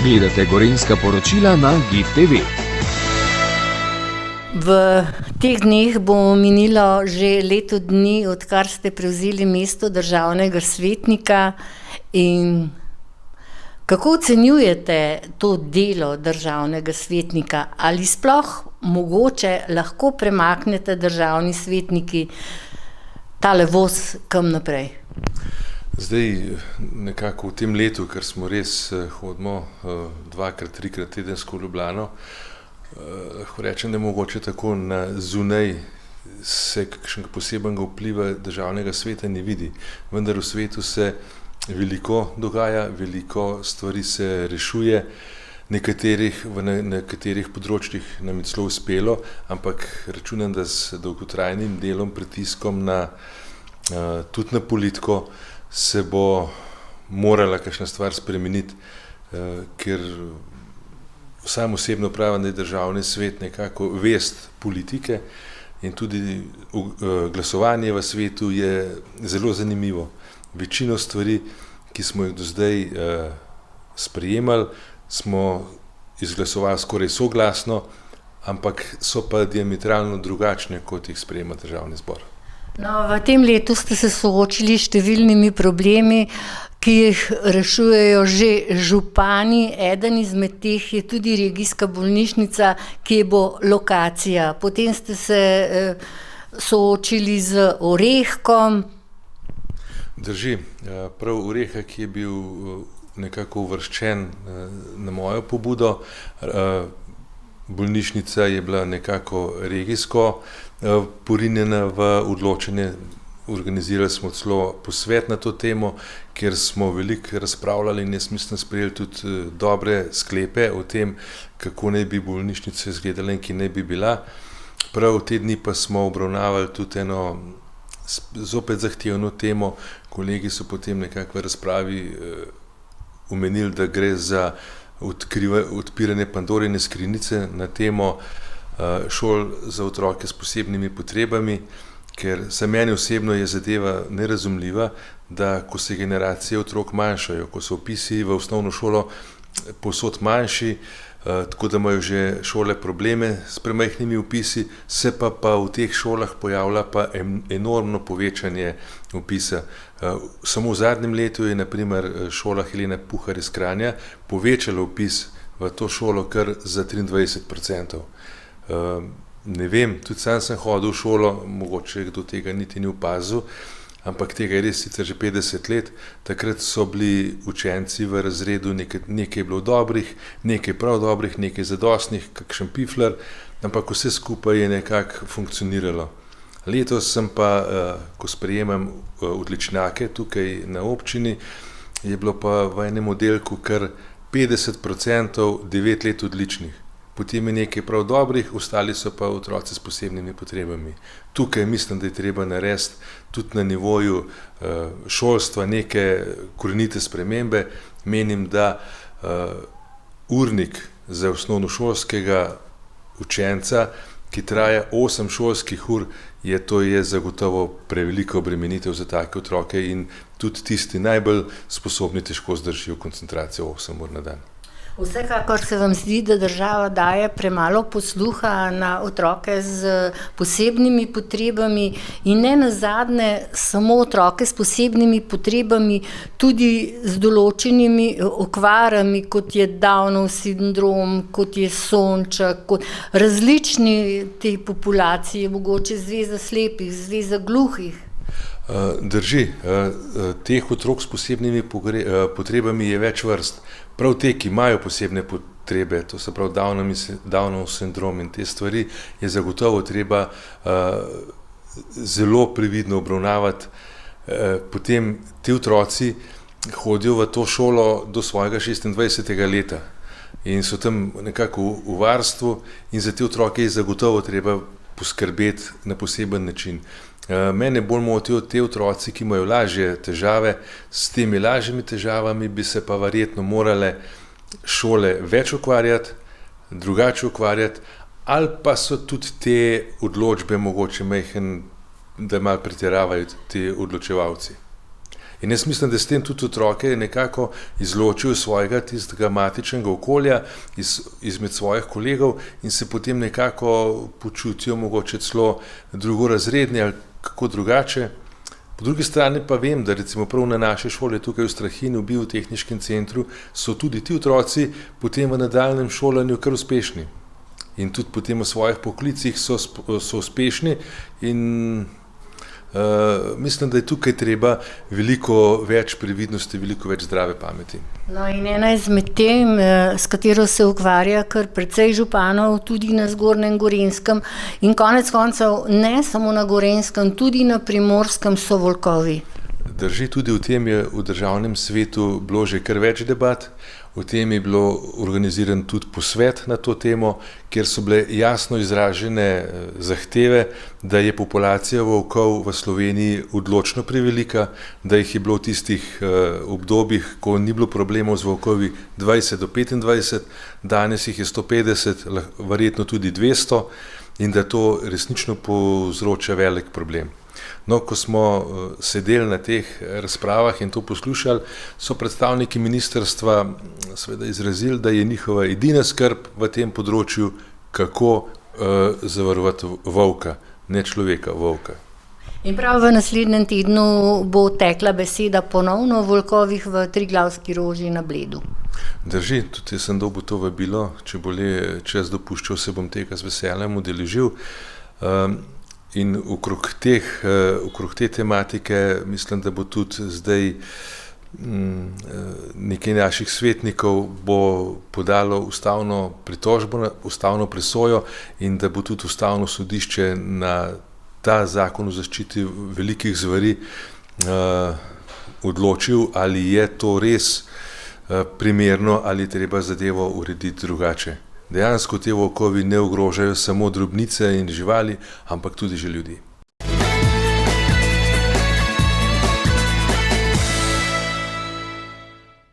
Gledate Gorenjska poročila na GIF TV. V teh dneh bo minilo že leto dni, odkar ste prevzeli mesto državnega svetnika. In kako ocenjujete to delo državnega svetnika? Ali sploh mogoče lahko premaknete državni svetniki tale voz kam naprej? Zdaj, nekako v tem letu, ker smo res hodimo 2-krat, 3-krat tedensko v Ljubljano, lahko rečem, da mogoče tako na zunaj se kakšnega posebnega vpliva državnega sveta ne vidi. Vendar v svetu se veliko dogaja, veliko stvari se rešuje, v nekaterih področjih nam je celo uspelo, ampak računam, da s dolgotrajnim delom, pritiskom tudi na politiko, se bo morala kakšna stvar spremeniti, ker sam osebno pravim, da je državni svet nekako vest politike in tudi glasovanje v svetu je zelo zanimivo. Večino stvari, ki smo jih do zdaj sprejemali, smo izglasovali skoraj soglasno, ampak so pa diametralno drugačne, kot jih sprejema državni zbor. No, v tem letu ste se soočili s številnimi problemi, ki jih rešujejo že župani. Eden izmed teh je tudi regijska bolnišnica, ki bo lokacija. Potem ste se soočili z Orehkom. Drži, prav Orehek je bil nekako uvrščen na mojo pobudo. Bolnišnica je bila nekako regijsko porinjena v odločanje. Organizirali smo celo posvet na to temo, kjer smo veliko razpravljali in jaz mislim, sprejeli tudi dobre sklepe o tem, kako naj bi bolnišnica izgledala in ki naj bi bila. Prav te dni pa smo obravnavali tudi eno zopet zahtevno temo. Kolegi so potem nekako v razpravi omenili, da gre za odpiranje Pandorine skrinjice na temo šol za otroke s posebnimi potrebami, ker se meni osebno je zadeva nerazumljiva, da ko se generacije otrok manjšajo, ko so vpisi v osnovno šolo povsod manjši, tako da imajo že šole probleme s premajhnimi vpisi, se pa v teh šolah pojavlja pa enormno povečanje vpisa. Samo v zadnjem letu je na primer šola Helena Puhar iz Kranja povečala vpis v to šolo kar za 23%. Ne vem, tudi sam sem hodil v šolo, mogoče kdo tega niti ni opazil, ampak tega je res sicer že 50 let. Takrat so bili učenci v razredu, nekaj je bilo dobrih, nekaj prav dobrih, nekaj zadostnih, kakšen piflar, ampak vse skupaj je nekako funkcioniralo. Letos sem pa, ko sprejemam odličnjake tukaj na občini, je bilo pa v enem oddelku kar 50% 9 let odličnih. Potem je nekaj prav dobrih, ostali so pa otroci s posebnimi potrebami. Tukaj mislim, da je treba narediti tudi na nivoju šolstva neke korenite spremembe. Menim, da urnik za osnovnošolskega učenca, ki traja 8 šolskih ur, to je zagotovo prevelika obremenitev za take otroke in tudi tisti najbolj sposobni težko zdržijo koncentracijo 8 ur na dan. Vsekakor se vam zdi, da država daje premalo posluha na otroke z posebnimi potrebami in ne nazadnje samo otroke s posebnimi potrebami, tudi z določenimi okvarami, kot je Downov sindrom, kot je Sonček, kot različni te populacije, mogoče zveza slepih, zveza gluhih. Drži, teh otrok s posebnimi potrebami je več vrst. Prav te, ki imajo posebne potrebe, to se pravi Downov sindrom in te stvari, je zagotovo treba zelo previdno obravnavati. Potem ti otroci hodijo v to šolo do svojega 26. leta in so tam nekako v varstvu in za te otroke je zagotovo treba poskrbeti na poseben način. Mene bolj motijo te otroci, ki imajo lažje težave. S temi lažjimi težavami bi se pa verjetno morale šole več ukvarjati, drugače ukvarjati, ali pa so tudi te odločbe mogoče majhne, da malo pretiravajo ti odločevalci. In jaz mislim, da s tem tudi otroke nekako izločijo svojega tistega matičnega okolja, izmed svojih kolegov in se potem nekako počutijo mogoče celo drugorazredni ali kako drugače. Po drugi strani pa vem, da recimo prav na naše šole tukaj v Strahinu, v Biotehniškem centru, so tudi ti otroci potem v nadaljnjem šolanju kar uspešni. In tudi potem v svojih poklicih so uspešni in mislim, da je tukaj treba veliko več previdnosti, veliko več zdrave pameti. No in ena izmed tem, s katero se ukvarja kar precej županov, tudi na Zgornjem Gorenjskem in konec koncev ne samo na Gorenjskem, tudi na Primorskem so volkovi. Drži, tudi o tem je v državnem svetu bilo že kar več debat. O tem je bilo organiziran tudi posvet na to temo, kjer so bile jasno izražene zahteve, da je populacija volkov v Sloveniji odločno prevelika, da jih je bilo v tistih obdobjih, ko ni bilo problemov z volkovi 20 do 25, danes jih je 150, verjetno tudi 200 in da to resnično povzroča velik problem. No, ko smo sedeli na teh razpravah in to poslušali, so predstavniki ministrstva seveda izrazili, da je njihova edina skrb v tem področju, kako zavarovati volka, ne človeka, volka. In prav v naslednjem tednu bo tekla beseda ponovno o volkovih v Triglavski Roži na Bledu. Drži, tudi jaz sem dobil to vabilo, če bo le čas dopuščal, se bom tega z veseljem udeležil. In okrog te tematike mislim, da bo tudi zdaj nekaj naših svetnikov bo podalo ustavno pritožbo, ustavno presojo in da bo tudi ustavno sodišče na ta zakon o zaščiti velikih zveri odločil, ali je to res primerno ali treba zadevo urediti drugače. Dejansko te volkovi ne ogrožajo samo drobnice in živali, ampak tudi že ljudi.